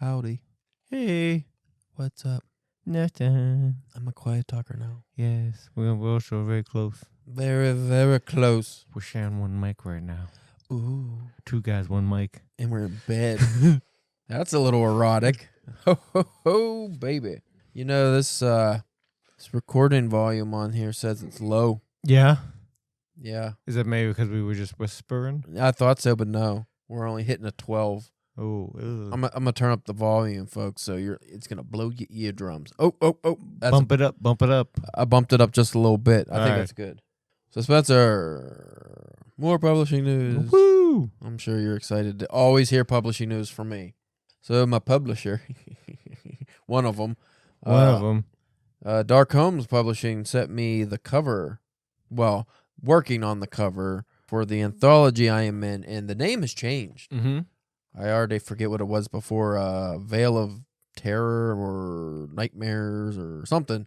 Howdy. Hey. What's up? Nothing. I'm a quiet talker now. Yes, we're also very close. Very, very close. We're sharing one mic right now. Ooh. 2 guys, 1 mic. And we're in bed. That's a little erotic. Ho, ho, ho, baby. You know, this recording volume on here says it's low. Yeah? Yeah. Is that maybe because we were just whispering? I thought so, but no. We're only hitting a 12. Oh, I'm gonna turn up the volume, folks, so it's gonna blow your eardrums. Oh. bump it up. I bumped it up just a little bit. I think All right. that's good. So Spencer, more publishing news. Woo! I'm sure you're excited to always hear publishing news from me. So my publisher, one of them, Dark Homes Publishing sent me the cover. Well, working on the cover for the anthology I am in, and the name has changed. Mm-hmm. I already forget what it was before. Veil of Terror or Nightmares or something.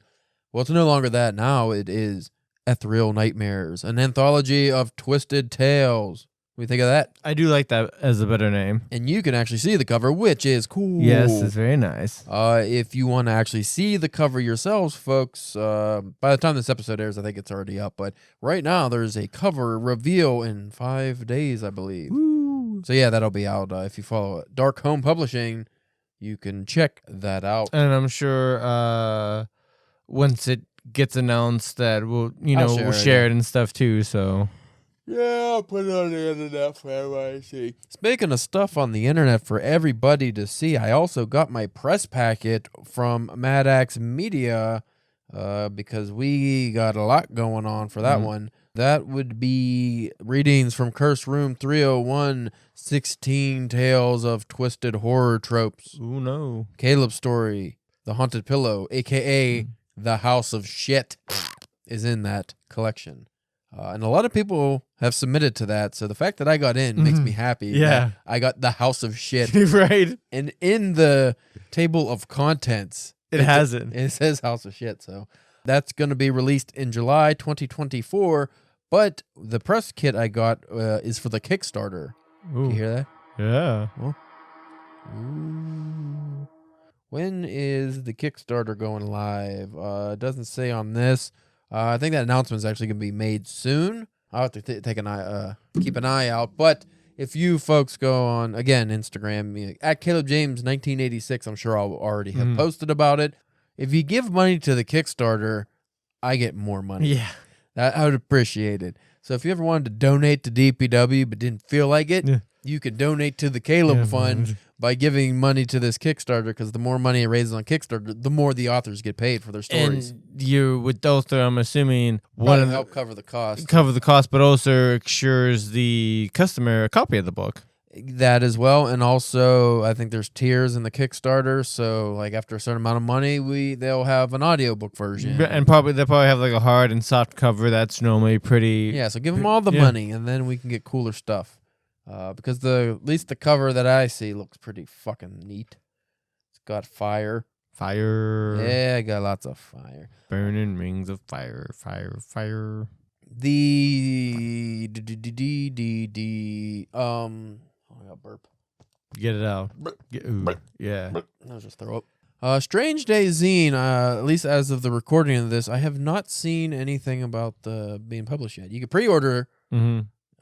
Well, it's no longer that now. It is Ethereal Nightmares, an anthology of twisted tales. What do you think of that? I do like that as a better name. And you can actually see the cover, which is cool. Yes, it's very nice. If you want to actually see the cover yourselves, folks, by the time this episode airs, I think it's already up. But right now, there's a cover reveal in 5 days, I believe. Woo! So yeah, that'll be out. If you follow Dark Home Publishing, you can check that out. And I'm sure once it gets announced that we'll share it and stuff too, so... Yeah, I'll put it on the internet for everybody to see. Speaking of stuff on the internet for everybody to see, I also got my press packet from Mad Axe Media because we got a lot going on for that one. That would be readings from Curse Room 301, 16 Tales of Twisted Horror Tropes. Ooh, no. Caleb's Story, The Haunted Pillow, a.k.a. The House of Shit, is in that collection. And a lot of people have submitted to that, so the fact that I got in makes me happy. Yeah. I got The House of Shit. Right. And in the table of contents, it has it. It says House of Shit, so that's going to be released in July 2024, but the press kit I got is for the Kickstarter. Ooh. You hear that? Yeah. Oh. Ooh. When is the Kickstarter going live? It doesn't say on this. I think that announcement is actually going to be made soon. I'll have to take an eye, keep an eye out. But if you folks go on, again, Instagram, at Caleb James 1986, I'm sure I'll already have posted about it. If you give money to the Kickstarter, I get more money. Yeah. I would appreciate it. So if you ever wanted to donate to DPW but didn't feel like it, you could donate to the Caleb Fund by giving money to this Kickstarter, because the more money it raises on Kickstarter, the more the authors get paid for their stories. And you, with those, I'm assuming, Probably help cover the cost. But also assures the customer a copy of the book. That as well, and also I think there's tiers in the Kickstarter, so like after a certain amount of money, they'll have an audiobook version. And they'll probably have like a hard and soft cover that's normally pretty... Yeah, so give them all the money, and then we can get cooler stuff. Because at least the cover that I see looks pretty fucking neat. It's got fire. Fire. Yeah, I got lots of fire. Burning rings of fire. I got burp. Get it out. Yeah. I'll just throw up. Strange Day Zine, at least as of the recording of this, I have not seen anything about being published yet. You can pre-order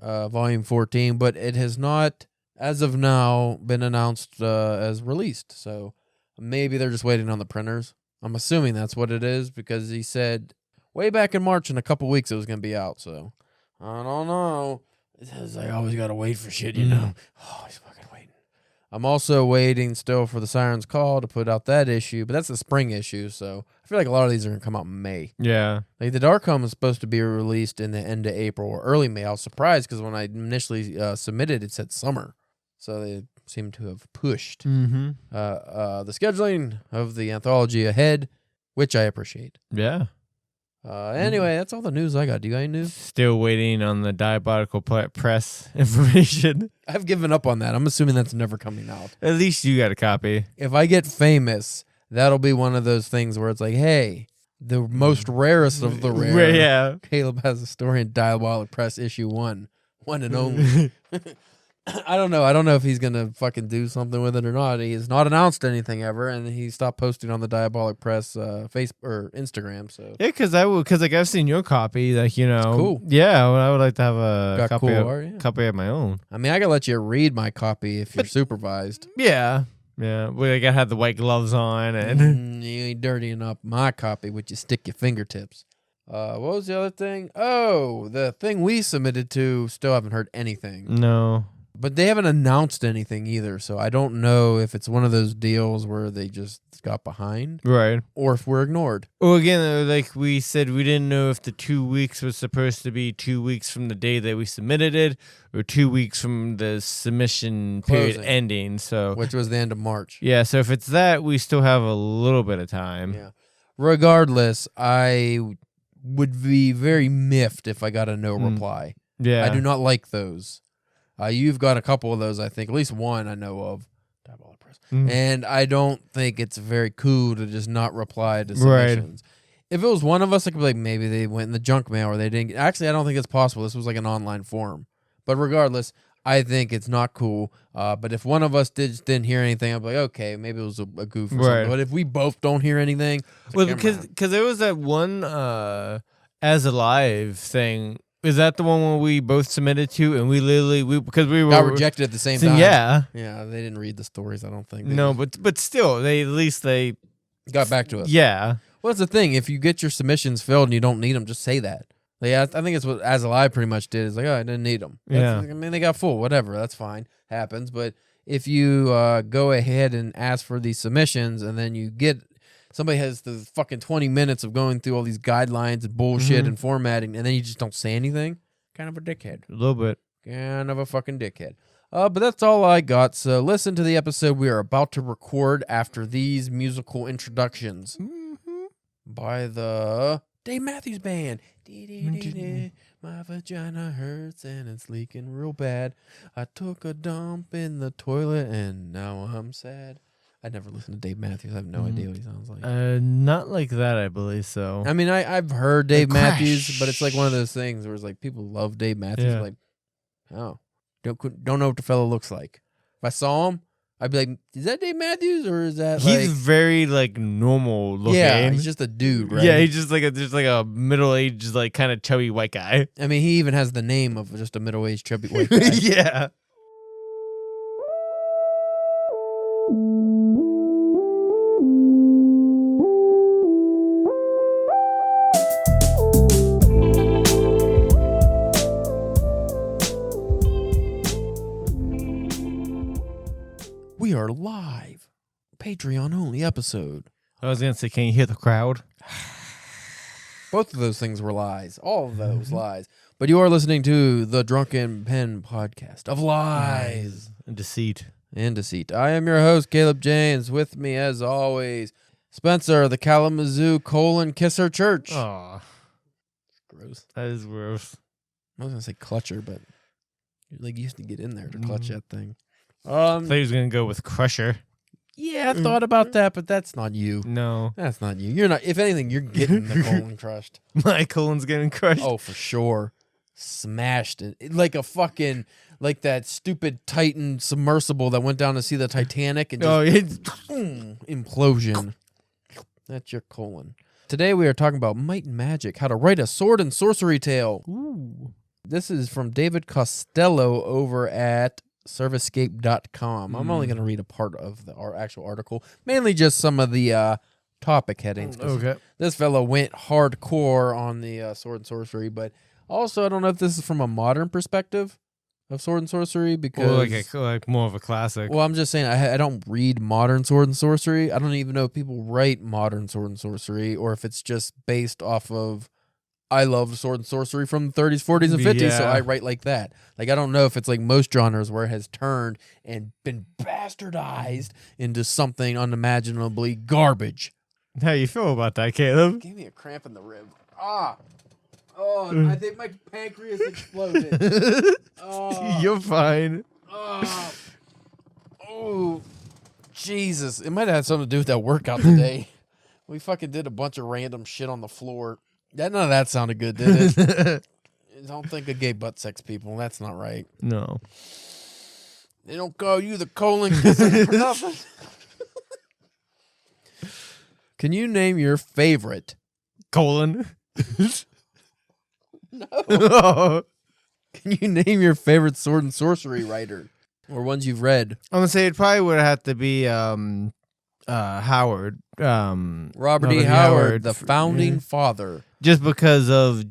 Volume 14, but it has not, as of now, been announced as released. So maybe they're just waiting on the printers. I'm assuming that's what it is, because he said way back in March, in a couple weeks, it was going to be out. So I don't know. It says I always got to wait for shit, you know. Always fucking waiting. I'm also waiting still for the Siren's Call to put out that issue, but that's a spring issue, so I feel like a lot of these are going to come out in May. Yeah. Like the Dark Home is supposed to be released in the end of April or early May. I was surprised because when I initially submitted, it said summer. So they seem to have pushed the scheduling of the anthology ahead, which I appreciate. Yeah. Anyway, that's all the news I got. Do you got any news? Still waiting on the Diabolical Press information. I've given up on that. I'm assuming that's never coming out. At least you got a copy. If I get famous, that'll be one of those things where it's like, hey, the most rarest of the rare. Yeah. Caleb has a story in Diabolical Press issue 1. One and only. I don't know. I don't know if he's gonna fucking do something with it or not. He has not announced anything ever, and he stopped posting on the Diabolic Press Facebook or Instagram. So Yeah, because I've seen your copy. Like it's cool. Yeah, I would like to have a Got cool art, yeah. copy of my own. I mean, I gotta let you read my copy if you're supervised. Yeah. We gotta have the white gloves on, and you ain't dirtying up my copy with you stick your fingertips. What was the other thing? Oh, the thing we submitted to. Still haven't heard anything. No. But they haven't announced anything either, so I don't know if it's one of those deals where they just got behind. Right. Or if we're ignored. Well, again, like we said, we didn't know if the 2 weeks was supposed to be 2 weeks from the day that we submitted it or 2 weeks from the submission period ending. So, which was the end of March. Yeah, so if it's that, we still have a little bit of time. Yeah. Regardless, I would be very miffed if I got a no reply. Yeah. I do not like those. You've got a couple of those, I think. At least one I know of. And I don't think it's very cool to just not reply to submissions. Right. If it was one of us, I could be like, maybe they went in the junk mail or they didn't. Actually, I don't think it's possible. This was like an online forum. But regardless, I think it's not cool. But if one of us didn't hear anything, I'd be like, okay, maybe it was a goof or something. But if we both don't hear anything... Well, because there was that one As Alive thing... Is that the one where we both submitted to, and we got rejected at the same time? Yeah, they didn't read the stories. I don't think. No, but still, they got back to us. Yeah. Well, that's the thing. If you get your submissions filled and you don't need them, just say that. Like, I think it's what As Alive pretty much did. It's like, oh, I didn't need them. I mean, they got full. Whatever. That's fine. Happens. But if you go ahead and ask for these submissions, and then you get. Somebody has the fucking 20 minutes of going through all these guidelines and bullshit and formatting, and then you just don't say anything. Kind of a dickhead. A little bit. Kind of a fucking dickhead. But that's all I got. So listen to the episode we are about to record after these musical introductions by the Dave Matthews Band. My vagina hurts and it's leaking real bad. I took a dump in the toilet and now I'm sad. I never listened to Dave Matthews. I have no idea what he sounds like. Not like that, I believe so. I mean, I've heard Dave Matthews, but it's like one of those things where it's like people love Dave Matthews. Like, oh, don't know what the fellow looks like. If I saw him, I'd be like, is that Dave Matthews or is that? He's very like normal looking. Yeah, he's just a dude, right? Yeah, he's just like a middle-aged, like kind of chubby white guy. I mean, he even has the name of just a middle-aged chubby white guy. Yeah. We are live. Patreon only episode. I was going to say, can you hear the crowd? Both of those things were lies. All of those lies. But you are listening to the Drunken Pen podcast of lies. And deceit. I am your host, Caleb James. With me, as always, Spencer, the Kalamazoo Kisser Church. Aw. Gross. That is gross. I was going to say clutcher, but you used to get in there to clutch that thing. I thought he was going to go with Crusher. Yeah, I thought about that, but that's not you. No. That's not you. You're not. If anything, you're getting the colon crushed. My colon's getting crushed. Oh, for sure. Smashed it. Like a fucking, like that stupid Titan submersible that went down to see the Titanic and just implosion. That's your colon. Today we are talking about Might and Magic, how to write a sword and sorcery tale. Ooh. This is from David Costello over at servicescape.com. I'm only going to read a part of our actual article, mainly just some of the topic headings. Okay. This fellow went hardcore on the sword and sorcery, but also I don't know if this is from a modern perspective of sword and sorcery because like more of a classic. Well, I'm just saying I don't read modern sword and sorcery. I don't even know if people write modern sword and sorcery or if it's just based off of I love sword and sorcery from the 30s, 40s, and 50s, so I write like that. Like, I don't know if it's like most genres where it has turned and been bastardized into something unimaginably garbage. How you feel about that, Caleb? Gave me a cramp in the rib. Ah! Oh, I think my pancreas exploded. You're fine. Oh, Jesus. It might have had something to do with that workout today. We fucking did a bunch of random shit on the floor. None of that sounded good, did it? Don't think of gay butt sex people. That's not right. No. They don't call you the colon kissing for nothing. Can you name your favorite? Colon. No. Can you name your favorite sword and sorcery writer? Or ones you've read? I'm going to say it probably would have to be Howard. Robert E. Howard, the founding father. Just because of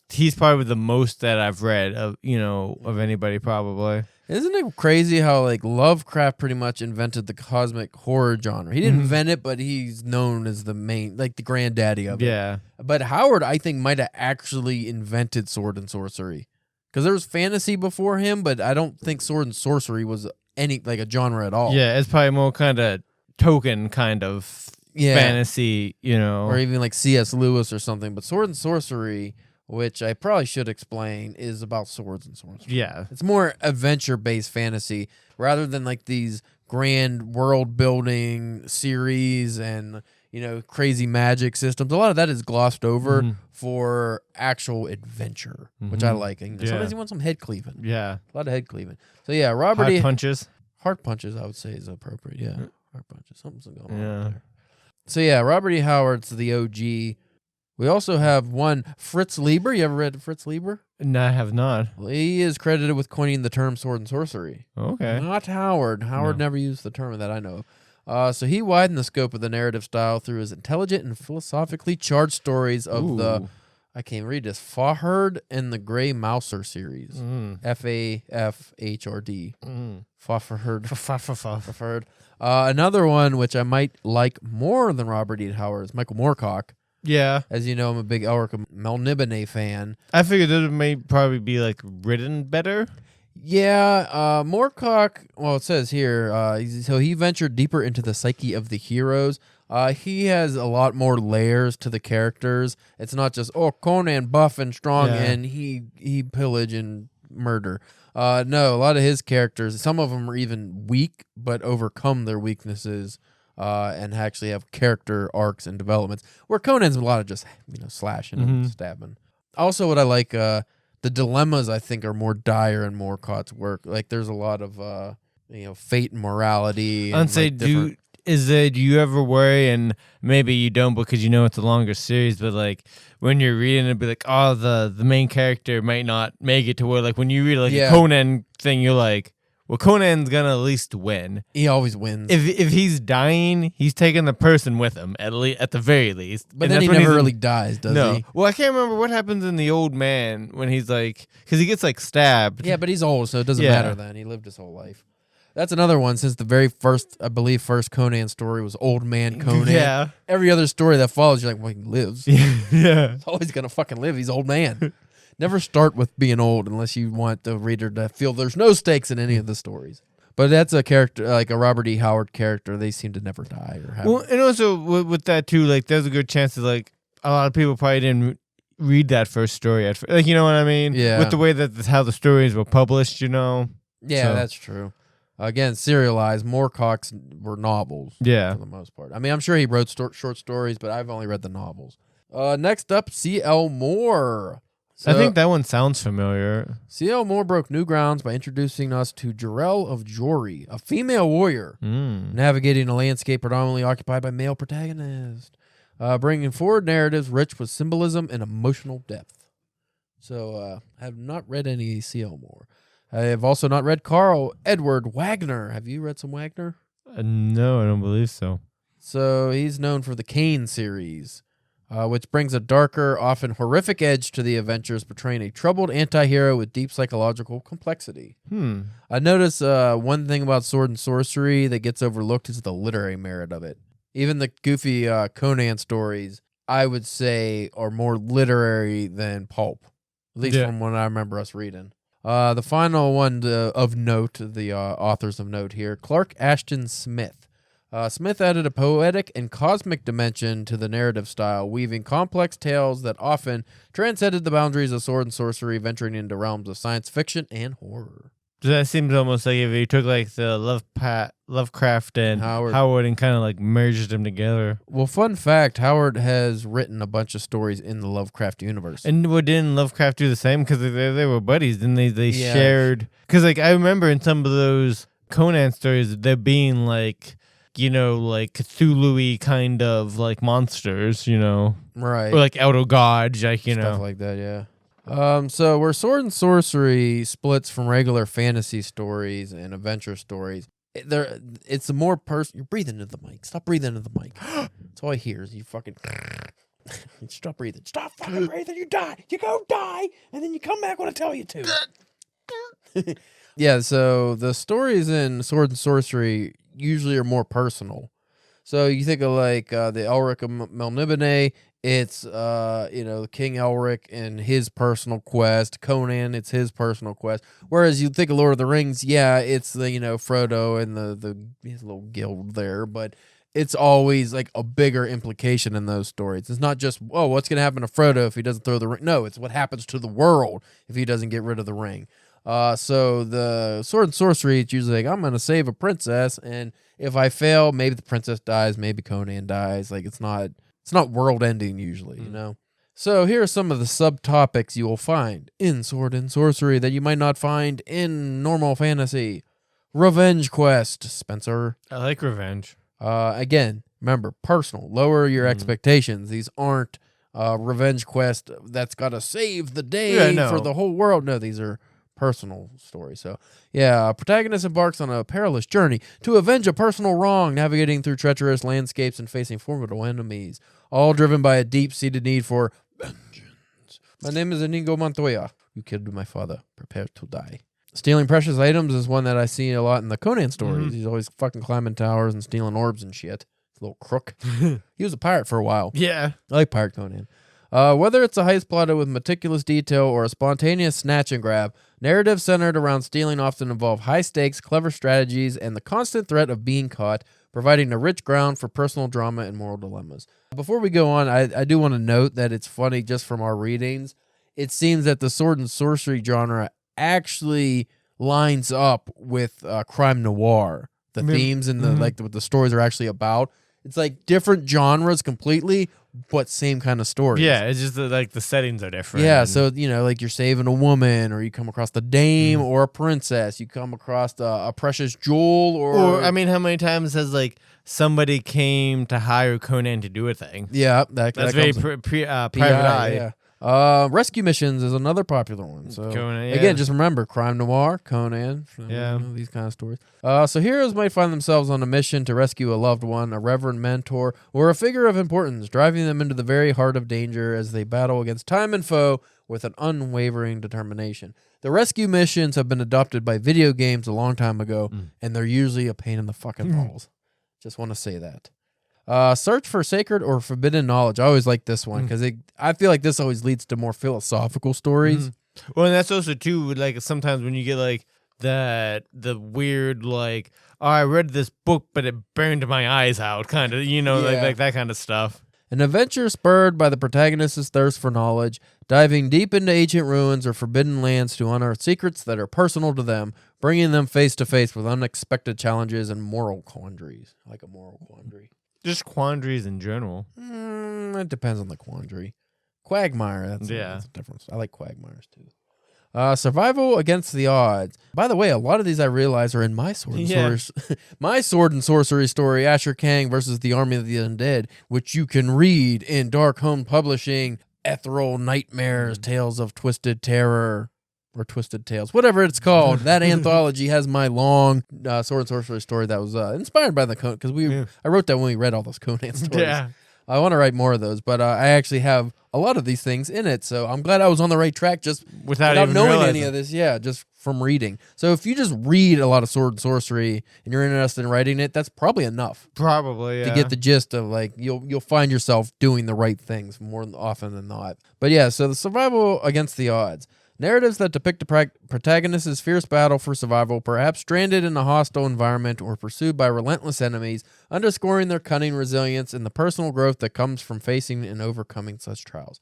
he's probably the most that I've read of anybody probably. Isn't it crazy how like Lovecraft pretty much invented the cosmic horror genre? He didn't invent it, but he's known as the main, like the granddaddy of it. Yeah. But Howard, I think, might have actually invented sword and sorcery. Because there was fantasy before him, but I don't think sword and sorcery was like a genre at all. Yeah, it's probably more kind of token kind of fantasy, Or even like C.S. Lewis or something. But sword and sorcery, which I probably should explain, is about swords and sorcery. Yeah. It's more adventure-based fantasy rather than like these grand world-building series and, crazy magic systems. A lot of that is glossed over for actual adventure, which I like. And sometimes you want some head cleaving. Yeah. A lot of head cleaving. So yeah, Robert Heart punches. Heart punches, I would say, is appropriate. Yeah. Heart punches. Something's going on there. So yeah, Robert E. Howard's the OG. We also have one Fritz Lieber. You ever read Fritz Lieber? No, I have not. Well, he is credited with coining the term sword and sorcery. Okay. Not Howard. Howard never used the term that I know of. So he widened the scope of the narrative style through his intelligent and philosophically charged stories of the, I can't read this, Fafhrd and the Grey Mouser series. Fafhrd. Fafhrd. Another one which I might like more than Robert E. Howard is Michael Moorcock. Yeah. As you know, I'm a big Elric Melniboné fan. I figured it may probably be like written better. Yeah, Moorcock, well, it says here, so he ventured deeper into the psyche of the heroes. He has a lot more layers to the characters. It's not just, Conan buff and strong and he pillage and murder. No, a lot of his characters, some of them are even weak, but overcome their weaknesses and actually have character arcs and developments, where Conan's a lot of just, slashing and stabbing. Also, what I like, the dilemmas, I think, are more dire in Moorcock's work. Like, there's a lot of, fate and morality. I'd say, do you ever worry, and maybe you don't because it's a longer series, but like when you're reading it, be like, the main character might not make it to where, like when you read a Conan thing, you're like, well, Conan's gonna at least win. He always wins. If he's dying, he's taking the person with him at the very least. But then he never really dies, does he? Well, I can't remember what happens in The Old Man when he's like, because he gets like stabbed. Yeah, but he's old, so it doesn't matter then. He lived his whole life. That's another one since the very first Conan story was Old Man Conan. Yeah. Every other story that follows, you're like, well, he lives. Yeah. He's always gonna fucking live. He's old man. Never start with being old unless you want the reader to feel there's no stakes in any of the stories. But that's a character, like a Robert E. Howard character. They seem to never die or have. Well, and also with that too, like there's a good chance that like a lot of people probably didn't read that first story at first. Like, you know what I mean? Yeah. With the way that how the stories were published, Yeah, that's true. Again, serialized. Moorcock's were novels. Yeah. For the most part. I mean, I'm sure he wrote short stories, but I've only read the novels. Next up, C.L. Moore. I think that one sounds familiar. C.L. Moore broke new grounds by introducing us to Jarell of Jory, a female warrior navigating a landscape predominantly occupied by male protagonists, bringing forward narratives rich with symbolism and emotional depth. So I have not read any C.L. Moore. I have also not read Carl Edward Wagner. Have you read some Wagner? No, I don't believe so. So he's known for the Kane series, which brings a darker, often horrific edge to the adventures, portraying a troubled anti-hero with deep psychological complexity. I notice one thing about sword and sorcery that gets overlooked is the literary merit of it. Even the goofy Conan stories, I would say, are more literary than pulp, at least from what I remember us reading. The final one of note, the authors of note here, Clark Ashton Smith. Smith added a poetic and cosmic dimension to the narrative style, weaving complex tales that often transcended the boundaries of sword and sorcery, venturing into realms of science fiction and horror. So that seems almost like if you took like the Lovecraft and Howard and kind of like merged them together. Well, fun fact, Howard has written a bunch of stories in the Lovecraft universe. And didn't Lovecraft do the same? Because they were buddies, didn't they? They shared. Because like I remember in some of those Conan stories, they're being like, like Cthulhu-y kind of like monsters, right? Or like outer gods, like Stuff like that, yeah. So where sword and sorcery splits from regular fantasy stories and adventure stories, it's a more personal. You're breathing into the mic. Stop breathing into the mic. That's all I hear is you fucking. Stop breathing. Stop fucking breathing. You die. You go die, and then you come back when I tell you to. Yeah. So the stories in sword and sorcery usually are more personal. So you think of like the Elric of Melnibone. It's King Elric and his personal quest. Conan, it's his personal quest. Whereas you think of Lord of the Rings, yeah, it's the Frodo and his little guild there, but it's always like a bigger implication in those stories. It's not just what's gonna happen to Frodo if he doesn't throw the ring. No, it's what happens to the world if he doesn't get rid of the ring. So the sword and sorcery, it's usually like I'm gonna save a princess, and if I fail, maybe the princess dies, maybe Conan dies. Like it's not world ending usually, So here are some of the subtopics you will find in sword and sorcery that you might not find in normal fantasy. Revenge quest, Spencer. I like revenge. Again, remember, personal. Lower your expectations. These aren't revenge quest that's got to save the day for the whole world. No, these are personal story. So, yeah, protagonist embarks on a perilous journey to avenge a personal wrong, navigating through treacherous landscapes and facing formidable enemies, all driven by a deep-seated need for vengeance. My name is Inigo Montoya. You killed my father. Prepare to die. Stealing precious items is one that I see a lot in the Conan stories. He's always fucking climbing towers and stealing orbs and shit. Little crook. He was a pirate for a while. Yeah. I like Pirate Conan. Whether it's a heist plotted with meticulous detail or a spontaneous snatch and grab, narratives centered around stealing often involve high stakes, clever strategies, and the constant threat of being caught, providing a rich ground for personal drama and moral dilemmas. Before we go on, I do want to note that it's funny just from our readings. It seems that the sword and sorcery genre actually lines up with crime noir. The themes and what the stories are actually about. It's like different genres completely, but same kind of stories. Yeah, it's just that, the settings are different. Yeah, so, like you're saving a woman, or you come across the dame or a princess. You come across a precious jewel, or how many times has, somebody came to hire Conan to do a thing? Yeah, that's very private eye. Yeah. Rescue missions is another popular one. So Conan, again, just remember crime noir, Conan, these kind of stories. So heroes might find themselves on a mission to rescue a loved one, a reverend mentor, or a figure of importance, driving them into the very heart of danger as they battle against time and foe with an unwavering determination. The rescue missions have been adopted by video games a long time ago, and they're usually a pain in the fucking balls. Just want to say that. Search for sacred or forbidden knowledge. I always like this one because I feel like this always leads to more philosophical stories. Well, and that's also too sometimes when you get the weird I read this book but it burned my eyes out kind of like that kind of stuff. An adventure spurred by the protagonist's thirst for knowledge, diving deep into ancient ruins or forbidden lands to unearth secrets that are personal to them, bringing them face to face with unexpected challenges and moral quandaries. I like a moral quandary. Just quandaries in general. It depends on the quandary. Quagmire, that's a difference. I like quagmires too. Survival against the odds. By the way, a lot of these I realize are in my sword and my sword and sorcery story, Asher Kang versus the Army of the Undead, which you can read in Dark Home Publishing, Ethereal Nightmares, Tales of Twisted Terror. Or Twisted Tales, whatever it's called. That anthology has my long sword and sorcery story that was inspired by the Conan, because I wrote that when we read all those Conan stories. Yeah. I want to write more of those, but I actually have a lot of these things in it, so I'm glad I was on the right track just without even knowing any of this. Yeah, just from reading. So if you just read a lot of sword and sorcery and you're interested in writing it, that's probably enough. Probably, yeah. To get the gist of you'll find yourself doing the right things more often than not. But yeah, so the survival against the odds. Narratives that depict the protagonist's fierce battle for survival, perhaps stranded in a hostile environment or pursued by relentless enemies, underscoring their cunning resilience and the personal growth that comes from facing and overcoming such trials.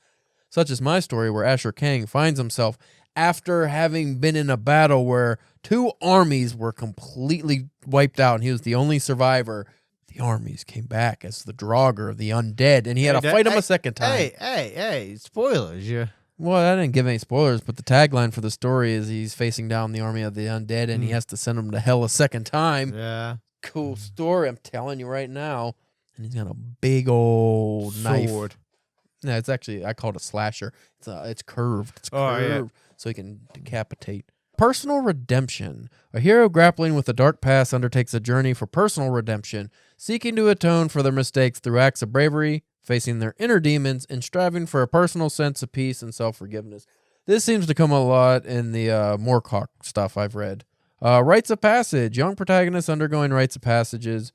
Such is my story, where Asher Kang finds himself after having been in a battle where two armies were completely wiped out and he was the only survivor. The armies came back as the Draugr, the undead, and he had to fight them a second time. Hey, spoilers, yeah. Well, I didn't give any spoilers, but the tagline for the story is he's facing down the army of the undead, and he has to send them to hell a second time. Yeah. Cool story, I'm telling you right now. And he's got a big old knife. No, it's actually, I call it a slasher. It's curved. It's curved, so he can decapitate. Personal redemption. A hero grappling with a dark past undertakes a journey for personal redemption, seeking to atone for their mistakes through acts of bravery, facing their inner demons, and striving for a personal sense of peace and self-forgiveness. This seems to come a lot in the Moorcock stuff I've read. Rites of passage. Young protagonists undergoing rites of passage,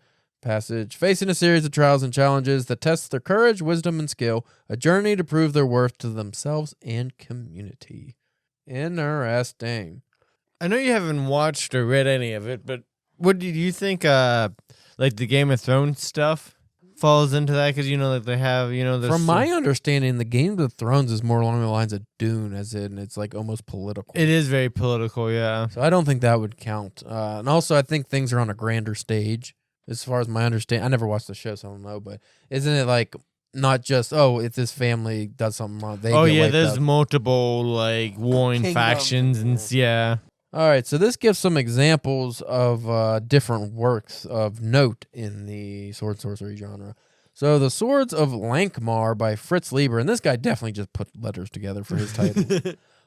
facing a series of trials and challenges that test their courage, wisdom, and skill, a journey to prove their worth to themselves and community. Interesting. I know you haven't watched or read any of it, but what did you think, like the Game of Thrones stuff falls into that? Because, like they have, From my understanding, the Game of Thrones is more along the lines of Dune, as in it's like almost political. It is very political, yeah. So I don't think that would count. And also, I think things are on a grander stage. As far as my understanding, I never watched the show, so I don't know. But isn't it like not just if this family does something wrong, they get wiped there's out? multiple like warring factions and yeah. All right, so this gives some examples of different works of note in the sword and sorcery genre. So the Swords of Lankmar by Fritz Lieber, and this guy definitely just put letters together for his title.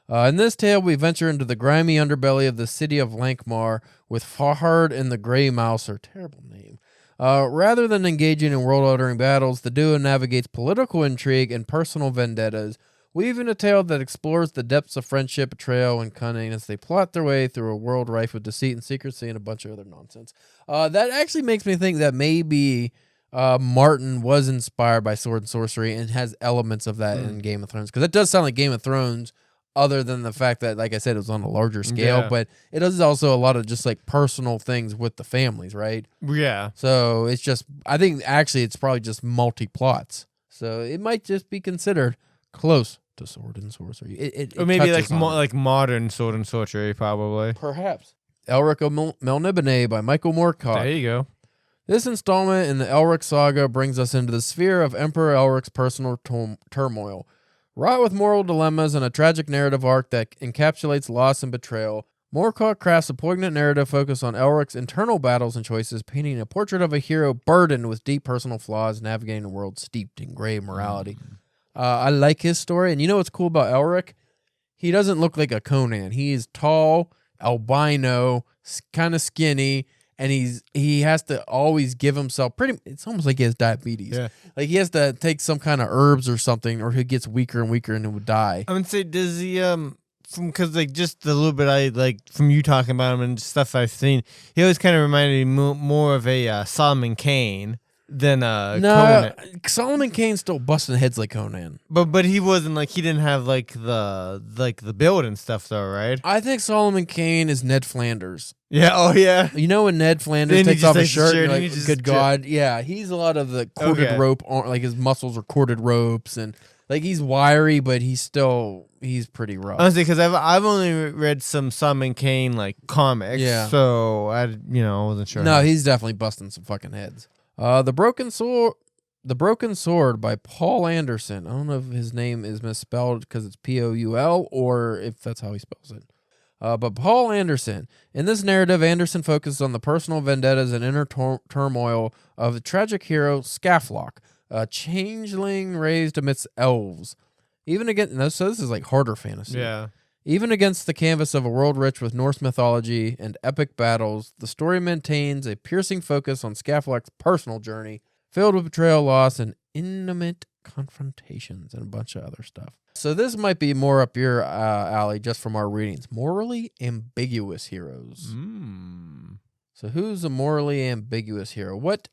In this tale, we venture into the grimy underbelly of the city of Lankmar with Fahard and the Grey Mouse, or terrible name. Rather than engaging in world-altering battles, the duo navigates political intrigue and personal vendettas, weaving a tale that explores the depths of friendship, betrayal, and cunning as they plot their way through a world rife with deceit and secrecy and a bunch of other nonsense. That actually makes me think that maybe Martin was inspired by sword and sorcery and has elements of that in Game of Thrones. Because it does sound like Game of Thrones, other than the fact that, like I said, it was on a larger scale. But it is also a lot of just like personal things with the families, right? Yeah. So it's just, I think actually it's probably just multi-plots. So it might just be considered close to sword and sorcery. It or maybe like modern sword and sorcery, probably. Perhaps. Elric of Melniboné by Michael Moorcock. There you go. This installment in the Elric saga brings us into the sphere of Emperor Elric's personal turmoil. Wrought with moral dilemmas and a tragic narrative arc that encapsulates loss and betrayal, Moorcock crafts a poignant narrative focused on Elric's internal battles and choices, painting a portrait of a hero burdened with deep personal flaws, navigating a world steeped in gray morality. I like his story, and you know what's cool about Elric? He doesn't look like a Conan. He is tall, albino, kind of skinny, and he has to always give himself it's almost like he has diabetes. Yeah. Like he has to take some kind of herbs or something, or he gets weaker and weaker and he would die. I would say, does he because like just the little bit I like from you talking about him and stuff I've seen, he always kind of reminded me more of a Solomon Kane than Conan. Solomon Kane's still busting heads like Conan. But he wasn't he didn't have the build and stuff though, right? I think Solomon Kane is Ned Flanders. Yeah, oh yeah. You know when Ned Flanders takes off his shirt and you're like, good God. Yeah, he's a lot of the corded rope, like his muscles are corded ropes, and like he's wiry, but he's pretty rough. Honestly, because I've only read some Solomon Kane comics, so I wasn't sure. No, he's definitely busting some fucking heads. The Broken Sword by Paul Anderson. I don't know if his name is misspelled because it's Poul or if that's how he spells it. But Paul Anderson. In this narrative, Anderson focuses on the personal vendettas and inner turmoil of the tragic hero Skaflock, a changeling raised amidst elves. So this is like harder fantasy. Yeah. Even against the canvas of a world rich with Norse mythology and epic battles, the story maintains a piercing focus on Skaflock's personal journey, filled with betrayal, loss, and intimate confrontations, and a bunch of other stuff. So this might be more up your alley just from our readings. Morally ambiguous heroes. So who's a morally ambiguous hero? What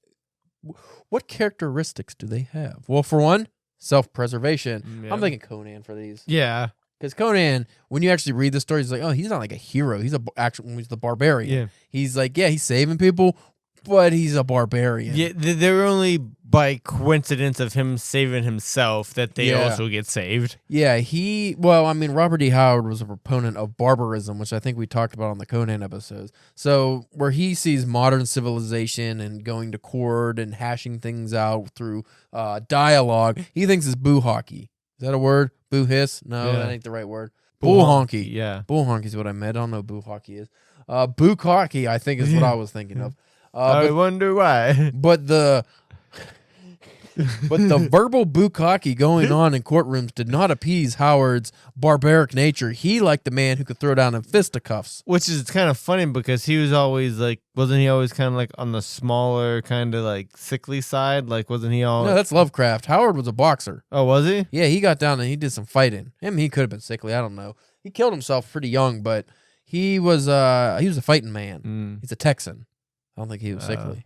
characteristics do they have? Well, for one, self-preservation. I'm thinking Conan for these. Yeah. Because Conan, when you actually read the story, he's like, oh, he's not like a hero. He's he's the barbarian. Yeah. He's like, yeah, he's saving people, but he's a barbarian. Yeah, they're only by coincidence of him saving himself that they also get saved. Yeah, Robert E. Howard was a proponent of barbarism, which I think we talked about on the Conan episodes. So where he sees modern civilization and going to court and hashing things out through dialogue, he thinks it's boo hockey. Is that a word? Boo hiss? No, that ain't the right word. Bull honky. Yeah. Bull honky is what I meant. I don't know what boo hockey is. Boo cocky, I think, is what I was thinking of. I wonder why. But the verbal bukkake going on in courtrooms did not appease Howard's barbaric nature. He liked the man who could throw down in fisticuffs. Which is kind of funny because he was always like, wasn't he always kind of like on the smaller, kind of like sickly side? Like, wasn't he all? No, that's Lovecraft. Howard was a boxer. Oh, was he? Yeah, he got down and he did some fighting. He could have been sickly. I don't know. He killed himself pretty young, but he was a fighting man. He's a Texan. I don't think he was sickly.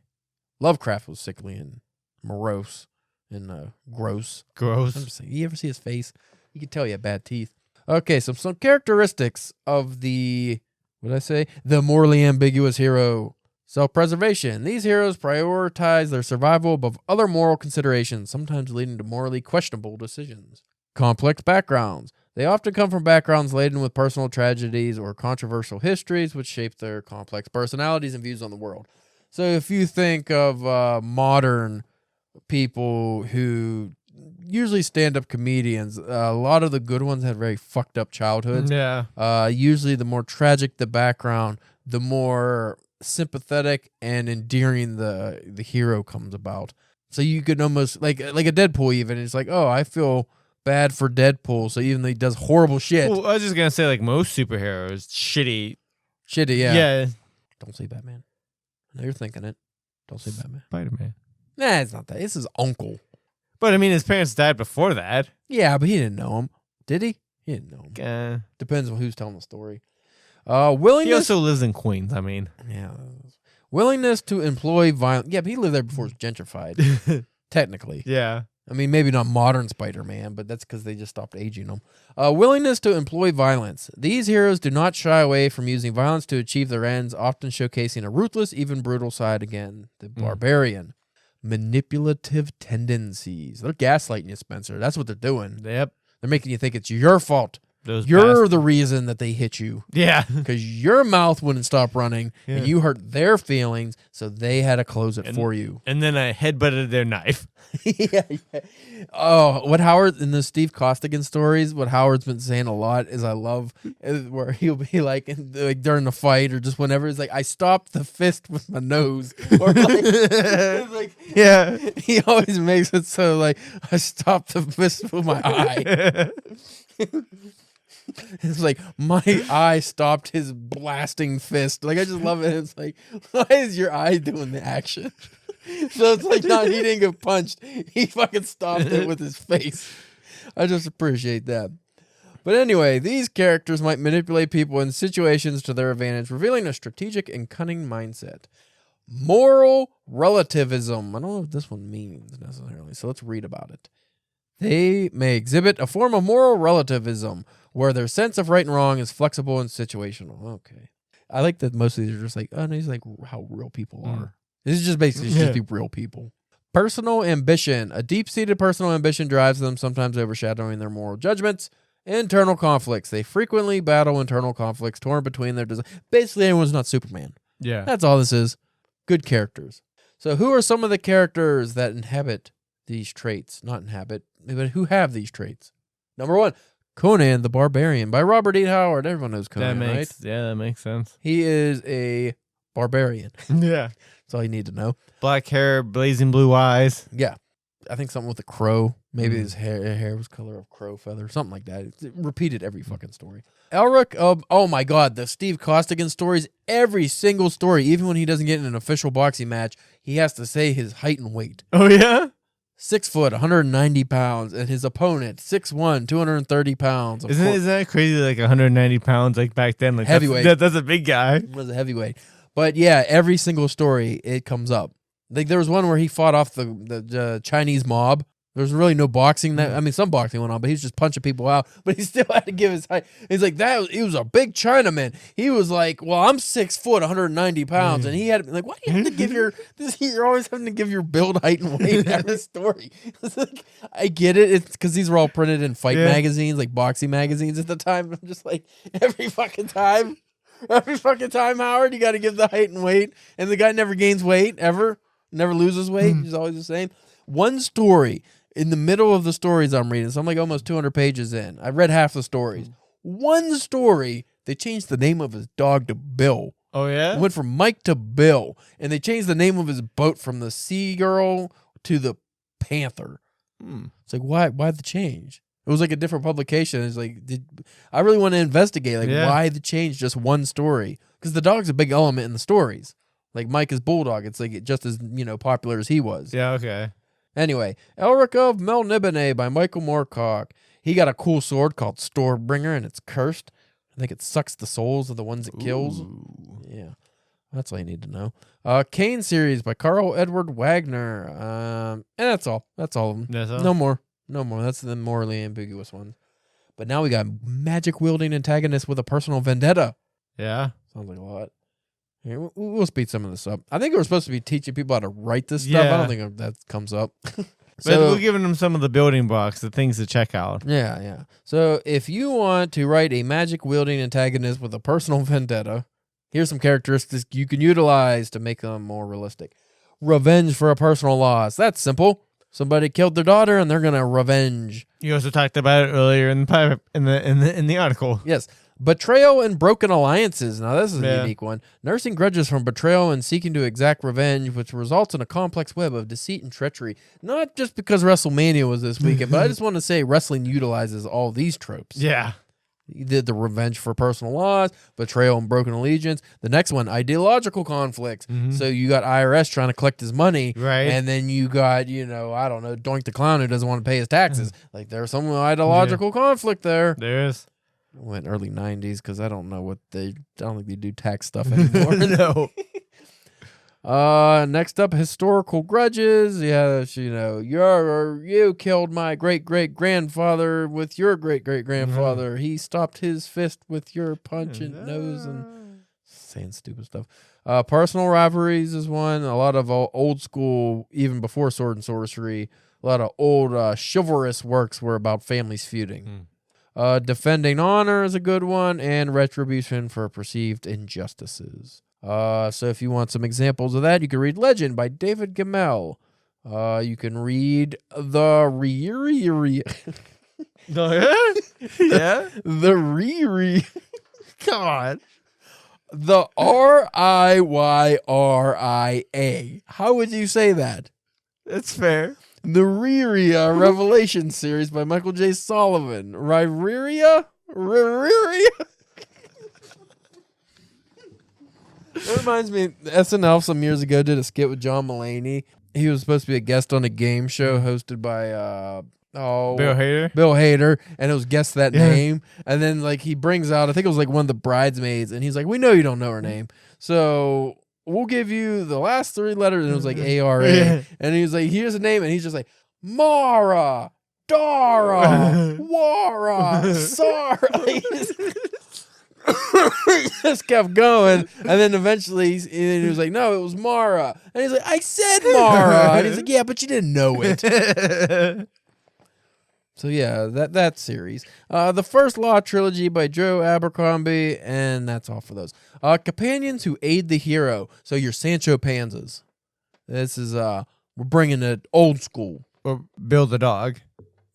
Lovecraft was sickly and morose. And gross. I'm just saying, you ever see his face? You can tell he had bad teeth. Okay, so some characteristics of the morally ambiguous hero. Self-preservation. These heroes prioritize their survival above other moral considerations, sometimes leading to morally questionable decisions. Complex backgrounds. They often come from backgrounds laden with personal tragedies or controversial histories, which shape their complex personalities and views on the world. So if you think of modern people who usually stand-up comedians, a lot of the good ones had very fucked up childhoods. Yeah. Usually the more tragic the background, the more sympathetic and endearing the hero comes about. So you could almost like a Deadpool even. It's like, oh, I feel bad for Deadpool. So even though he does horrible shit. Well, I was just gonna say like most superheroes, shitty. Yeah. Yeah. Don't say Batman. I know you're thinking it. Don't say Batman. Spider-Man. Nah, it's not that. It's his uncle. But I mean, his parents died before that. Yeah, but he didn't know him. Did he? He didn't know him. Depends on who's telling the story. Willingness. He also lives in Queens. I mean, yeah. Willingness to employ violence. Yeah, but he lived there before it was gentrified. Technically. Yeah. I mean, maybe not modern Spider-Man, but that's because they just stopped aging him. Willingness to employ violence. These heroes do not shy away from using violence to achieve their ends, often showcasing a ruthless, even brutal side again. The barbarian. Manipulative tendencies. They're gaslighting you, Spencer. That's what they're doing. Yep. They're making you think it's your fault. You're the reason that they hit you. Yeah. Because your mouth wouldn't stop running, and you hurt their feelings, so they had to close it for you. And then I headbutted their knife. yeah. Oh, what Howard, in the Steve Costigan stories, what Howard's been saying a lot is I love where he'll be like during the fight or just whenever, it's like, I stopped the fist with my nose. Or yeah. He always makes it so like, I stopped the fist with my eye. It's like my eye stopped his blasting fist. Like, I just love it. It's like, why is your eye doing the action? So it's like, no, he didn't get punched. He fucking stopped it with his face. I just appreciate that. But anyway, these characters might manipulate people in situations to their advantage, revealing a strategic and cunning mindset. Moral relativism. I don't know what this one means necessarily, so let's read about it. They may exhibit a form of moral relativism where their sense of right and wrong is flexible and situational. Okay. I like that most of these are just like, oh, no, he's like how real people are. This is just basically just be real people. Personal ambition. A deep-seated personal ambition drives them, sometimes overshadowing their moral judgments. Internal conflicts. They frequently battle internal conflicts torn between their design. Basically, everyone's not Superman. Yeah. That's all this is. Good characters. So who are some of the characters that inhabit these traits? Not inhabit, but who have these traits? Number 1, Conan the Barbarian by Robert E. Howard. Everyone knows Conan, right? Yeah, that makes sense. He is a barbarian. Yeah. That's all you need to know. Black hair, blazing blue eyes. Yeah. I think something with a crow. Maybe his hair was color of crow feather. Something like that. It's repeated every fucking story. Elric, oh my God, the Steve Costigan stories, every single story, even when he doesn't get in an official boxing match, he has to say his height and weight. Oh, yeah? 6 foot, 190 pounds, and his opponent, 6'1", 230 pounds. Isn't that crazy, like 190 pounds, like back then? Like heavyweight. That's a big guy. He was a heavyweight. But yeah, every single story, it comes up. Like there was one where he fought off the Chinese mob. There was really no boxing. I mean, some boxing went on, but he was just punching people out. But he still had to give his height. He's like, he was a big Chinaman. He was like, well, I'm 6 foot, 190 pounds. And he had like, why do you have to give you're always having to give your build, height, and weight in every story. It's like, I get it. It's because these were all printed in fight magazines, like boxing magazines at the time. I'm just like, every fucking time, Howard, you got to give the height and weight. And the guy never gains weight, ever. Never loses weight. He's always the same. One story in the middle of the stories I'm reading, so I'm like almost 200 pages in. I read half the stories. One story, they changed the name of his dog to Bill. Oh, yeah? It went from Mike to Bill. And they changed the name of his boat from the Sea Girl to the Panther. It's like, why the change? It was like a different publication. It's like, I really want to investigate why the change just one story? Because the dog's a big element in the stories. Like Mike is Bulldog. It's like just as popular as he was. Yeah, okay. Anyway, Elric of Melnibone by Michael Moorcock. He got a cool sword called Storebringer, and it's cursed. I think it sucks the souls of the ones it kills. Ooh. Yeah, that's all you need to know. Kane series by Carl Edward Wagner. And that's all. That's all of them. That's all? No more. That's the morally ambiguous ones. But now we got magic-wielding antagonists with a personal vendetta. Yeah. Sounds like a lot. Here, we'll speed some of this up. I think we're supposed to be teaching people how to write this stuff. Yeah. I don't think that comes up. But we're giving them some of the building blocks, the things to check out. Yeah. So if you want to write a magic-wielding antagonist with a personal vendetta, here's some characteristics you can utilize to make them more realistic. Revenge for a personal loss. That's simple. Somebody killed their daughter, and they're gonna revenge. You also talked about it earlier in the article. Yes. Betrayal and broken alliances. Now, this is a unique one. Nursing grudges from betrayal and seeking to exact revenge, which results in a complex web of deceit and treachery. Not just because WrestleMania was this weekend, but I just want to say wrestling utilizes all these tropes. Yeah. You did the revenge for personal loss, betrayal and broken allegiance. The next one, ideological conflicts. So you got IRS trying to collect his money. Right. And then you got, I don't know, Doink the Clown who doesn't want to pay his taxes. Like, there's some ideological conflict there. There is. Went early 90s because I don't know I don't think they do tax stuff anymore. No. Next up, historical grudges. Yeah, you killed my great-great-grandfather with your great-great-grandfather. He stopped his fist with your punching nose and saying stupid stuff. Personal rivalries is one. A lot of old school, even before Sword and Sorcery, a lot of old chivalrous works were about families feuding. Defending honor is a good one, and retribution for perceived injustices. So if you want some examples of that, you can read Legend by David Gemmell. You can read The Riri. Yeah? The Riri. Come on. The RiYRIA. How would you say that? That's fair. The Riria Revelation series by Michael J. Sullivan. Riria? It reminds me, SNL some years ago did a skit with John Mulaney. He was supposed to be a guest on a game show hosted by Bill Hader. Bill Hader, and it was guess that name. And then he brings out, I think it was one of the bridesmaids, and he's like, "We know you don't know her name, so we'll give you the last three letters." And it was like ARA. And he was like, "Here's a name," and he's just like, Mara, Dara, Wara, Sara. He just kept going, and then eventually he was like, "No, it was Mara." And he's like, "I said Mara." And he's like, "Yeah, but you didn't know it." So yeah, that series. The First Law trilogy by Joe Abercrombie, and that's all for those. Companions who aid the hero. So your Sancho Panzas. This is we're bringing it old school. Or Bill the dog.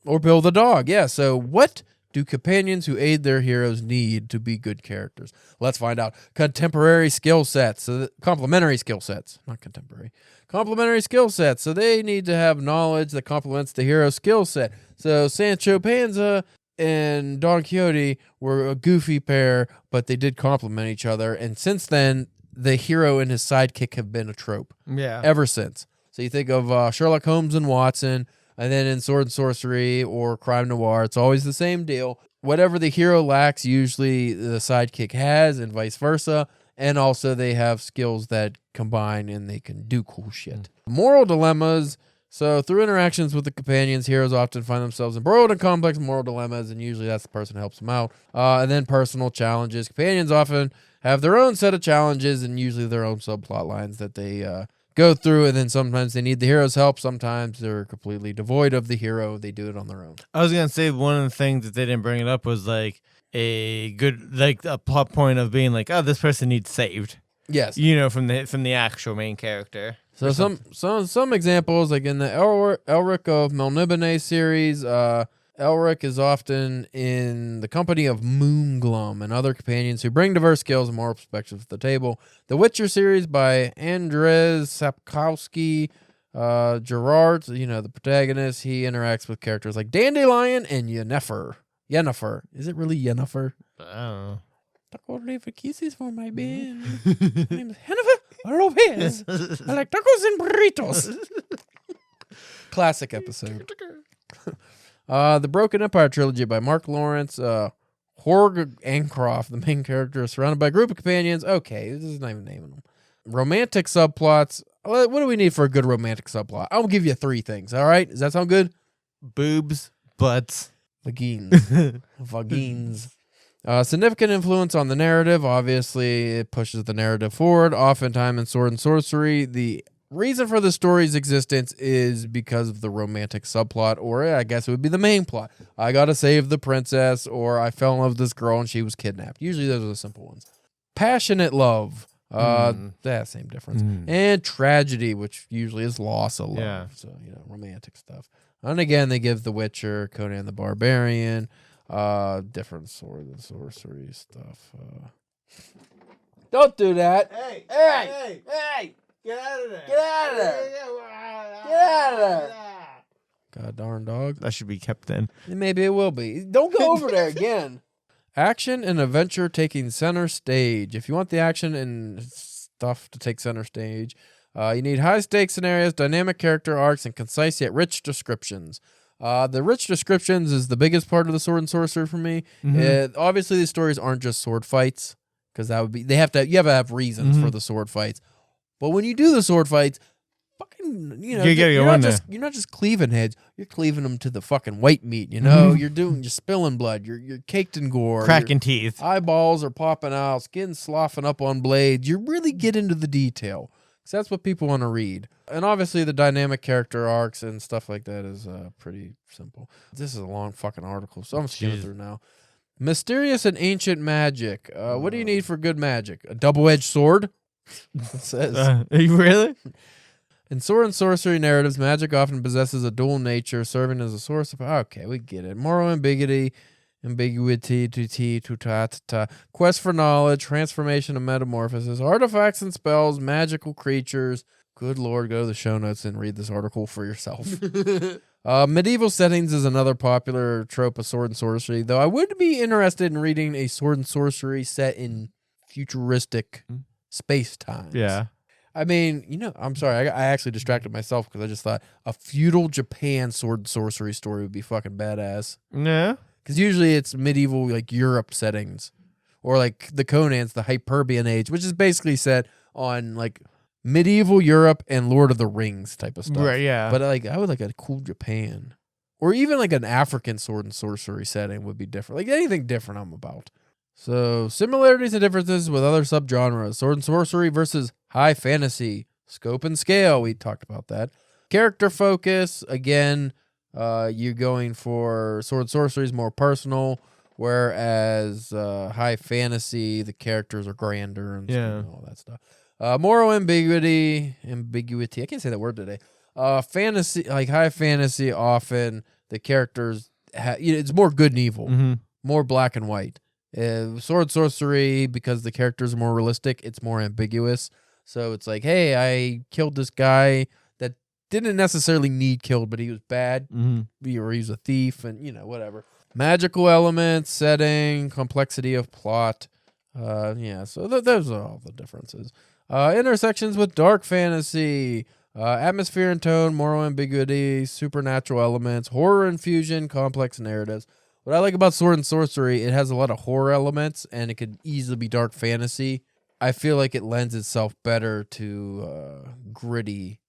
Or Bill the dog. Yeah. So what do companions who aid their heroes need to be good characters? Let's find out. Contemporary skill sets. So complementary skill sets, not contemporary. Complementary skill sets. So they need to have knowledge that complements the hero's skill set. So Sancho Panza and Don Quixote were a goofy pair, but they did complement each other. And since then, the hero and his sidekick have been a trope. Yeah. Ever since. So you think of Sherlock Holmes and Watson, and then in Sword and Sorcery or Crime Noir, it's always the same deal. Whatever the hero lacks, usually the sidekick has, and vice versa. And also they have skills that combine and they can do cool shit. Moral dilemmas. So through interactions with the companions, heroes often find themselves embroiled in complex moral dilemmas, and usually that's the person who helps them out. And then personal challenges. Companions often have their own set of challenges and usually their own subplot lines that they go through, and then sometimes they need the hero's help. Sometimes they're completely devoid of the hero. They do it on their own. I was gonna say one of the things that they didn't bring it up was a good a plot point of being oh, this person needs saved. Yes. From the actual main character. So some examples, like in the Elric of Melnibone series, Elric is often in the company of Moonglum and other companions who bring diverse skills and moral perspectives to the table. The Witcher series by Andrzej Sapkowski, Gerard, the protagonist, he interacts with characters like Dandelion and Yennefer. Yennefer. Is it really Yennefer? I don't know. Taco for kisses for my band. My name is Yennefer Lopez. I like tacos and burritos. Classic episode. The Broken Empire trilogy by Mark Lawrence. Horg Ancroft, the main character, is surrounded by a group of companions. Okay, this is not even naming them. Romantic subplots. What do we need for a good romantic subplot? I'll give you 3 things, all right? Does that sound good? Boobs, butts, vagines. Vagines. Significant influence on the narrative. Obviously, it pushes the narrative forward. Oftentimes in Sword and Sorcery, the reason for the story's existence is because of the romantic subplot, or I guess it would be the main plot. I gotta save the princess, or I fell in love with this girl and she was kidnapped. Usually those are the simple ones. Passionate love. Same difference. And tragedy, which usually is loss of love. Yeah. So, romantic stuff. And again, they give The Witcher, Conan the Barbarian, different sword and sorcery stuff. Don't do that. Hey! Get out of there. Get out of there. Get out of there. God darn dog. That should be kept in. Maybe it will be. Don't go over there again. Action and adventure taking center stage. If you want the action and stuff to take center stage, you need high-stakes scenarios, dynamic character arcs, and concise yet rich descriptions. The rich descriptions is the biggest part of the Sword and Sorcery for me. Obviously, these stories aren't just sword fights, because that would be you have to have reasons for the sword fights. But when you do the sword fights, fucking, you're not just cleaving heads, you're cleaving them to the fucking white meat, you're spilling blood, you're caked in gore, cracking teeth, eyeballs are popping out, skin sloughing up on blades. You really get into the detail, because that's what people want to read. And obviously the dynamic character arcs and stuff like that is pretty simple. This is a long fucking article, so I'm skimming through now. Mysterious and ancient magic. What do you need for good magic? A double-edged sword? It says. Are you really? In Sword and Sorcery narratives, magic often possesses a dual nature, serving as a source of... Okay, we get it. Moral ambiguity, quest for knowledge, transformation and metamorphosis, artifacts and spells, magical creatures. Good Lord, go to the show notes and read this article for yourself. Medieval settings is another popular trope of Sword and Sorcery, though I would be interested in reading a Sword and Sorcery set in futuristic space-time. Yeah. I mean, I'm sorry, I actually distracted myself because I just thought a feudal Japan Sword and Sorcery story would be fucking badass. Yeah. Because usually it's medieval, like, Europe settings. Or, like, the Conan's, the Hyperbian Age, which is basically set on, like, medieval Europe and Lord of the Rings type of stuff. Right, yeah. But, like, I would like a cool Japan. Or even, like, an African Sword and Sorcery setting would be different. Like, anything different I'm about. So, similarities and differences with other subgenres. Sword and Sorcery versus high fantasy. Scope and scale, we talked about that. Character focus, again, you're going for Sword and Sorcery is more personal, whereas high fantasy, the characters are grander and all that stuff. Moral ambiguity, I can't say that word today. Fantasy, like high fantasy, often the characters, it's more good and evil, more black and white. Sword Sorcery, because the characters are more realistic, it's more ambiguous. So it's like, hey, I killed this guy that didn't necessarily need killed, but he was bad, or he was a thief, and whatever. Magical elements, setting, complexity of plot. So those are all the differences. Intersections with dark fantasy, atmosphere and tone, moral ambiguity, supernatural elements, horror infusion, complex narratives. What I like about Sword and Sorcery, it has a lot of horror elements, and it could easily be dark fantasy. I feel like it lends itself better to gritty,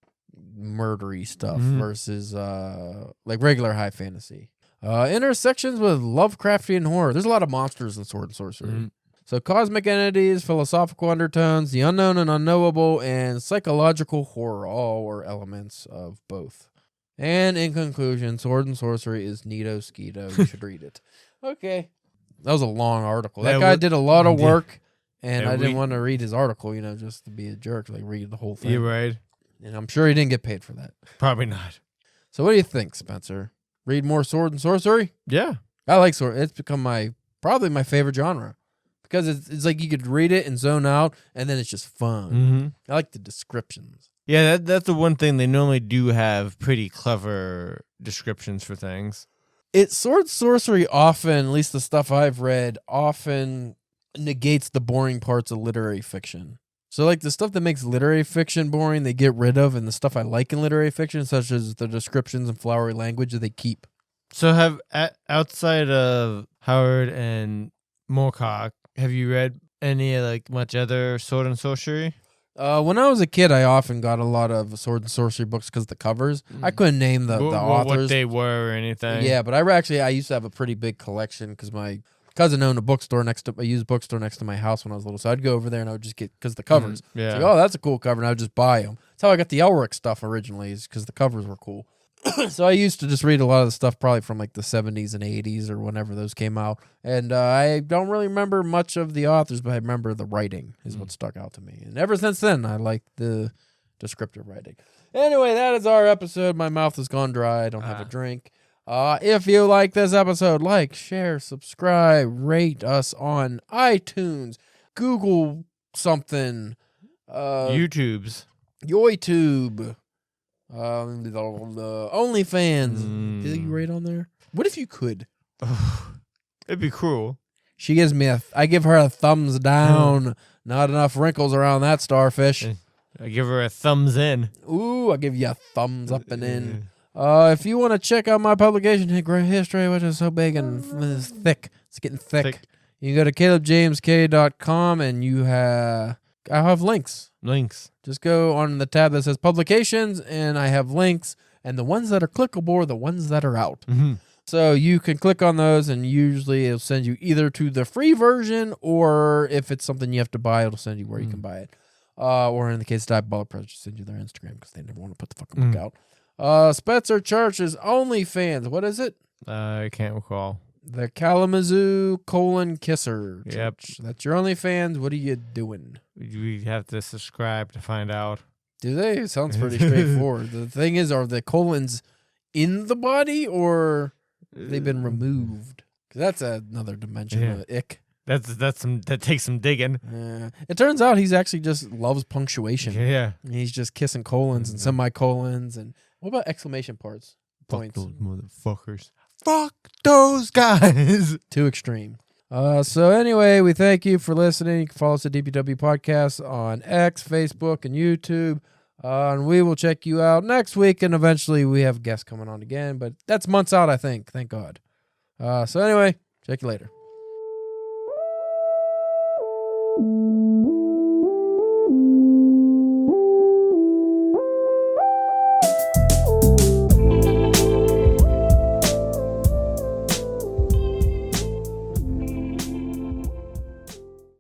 murdery stuff versus like regular high fantasy. Intersections with Lovecraftian horror. There's a lot of monsters in Sword and Sorcery. So cosmic entities, philosophical undertones, the unknown and unknowable, and psychological horror, all are elements of both. And in conclusion, Sword and Sorcery is neato skeeto. You should read it. Okay. That was a long article. That guy did a lot of work, and I didn't want to read his article, just to be a jerk, like read the whole thing. You're right. And I'm sure he didn't get paid for that. Probably not. So what do you think, Spencer? Read more sword and sorcery? Yeah. I like sword. It's become probably my favorite genre. Because it's like you could read it and zone out, and then it's just fun. Mm-hmm. I like the descriptions. Yeah, that's the one thing. They normally do have pretty clever descriptions for things. Sword sorcery often, at least the stuff I've read, often negates the boring parts of literary fiction. So like the stuff that makes literary fiction boring, they get rid of, and the stuff I like in literary fiction, such as the descriptions and flowery language, they keep. So outside of Howard and Moorcock, have you read any like much other sword and sorcery? When I was a kid, I often got a lot of sword and sorcery books because of the covers. I couldn't name the authors. What they were or anything. Yeah, but I used to have a pretty big collection because my cousin owned a used bookstore next to my house when I was little. So I'd go over there and I would just get, because the covers. Yeah. Like, oh, that's a cool cover. And I would just buy them. That's how I got the Elric stuff originally, is because the covers were cool. So I used to just read a lot of the stuff probably from like the 70s and 80s or whenever those came out. And I don't really remember much of the authors, but I remember the writing is what stuck out to me. And ever since then, I like the descriptive writing. Anyway, that is our episode. My mouth has gone dry. I don't have a drink. If you like this episode, like, share, subscribe, rate us on iTunes, Google something, YouTube's, YouTube, the OnlyFans. Did you rate on there? What if you could? It'd be cruel. She gives me I give her a thumbs down. Not enough wrinkles around that starfish. I give her a thumbs in. Ooh, I give you a thumbs up and in. If you want to check out my publication, Great History, which is so big and it's thick. It's getting thick. You can go to calebjamesk.com and I have links. Just go on the tab that says publications, and I have links, and the ones that are clickable are the ones that are out. Mm-hmm. So you can click on those, and usually it'll send you either to the free version, or if it's something you have to buy, it'll send you where you can buy it. Or in the case of Diabolic Press, just send you their Instagram because they never want to put the fucking book out. Spencer Church's OnlyFans. What is it? I can't recall. The Kalamazoo Kisser. Yep. That's your OnlyFans. What are you doing? We have to subscribe to find out. Do they? It sounds pretty straightforward. The thing is, are the colons in the body or they've been removed? Because that's another dimension of ick. That takes some digging. It turns out he's actually just loves punctuation. Yeah. He's just kissing colons and semicolons. And what about exclamation points? Fuck those motherfuckers. Fuck those guys. Too extreme. So anyway, we thank you for listening. You can follow us at DPW Podcast on X, Facebook, and YouTube. And we will check you out next week. And eventually we have guests coming on again. But that's months out, I think. Thank God. So anyway, check you later.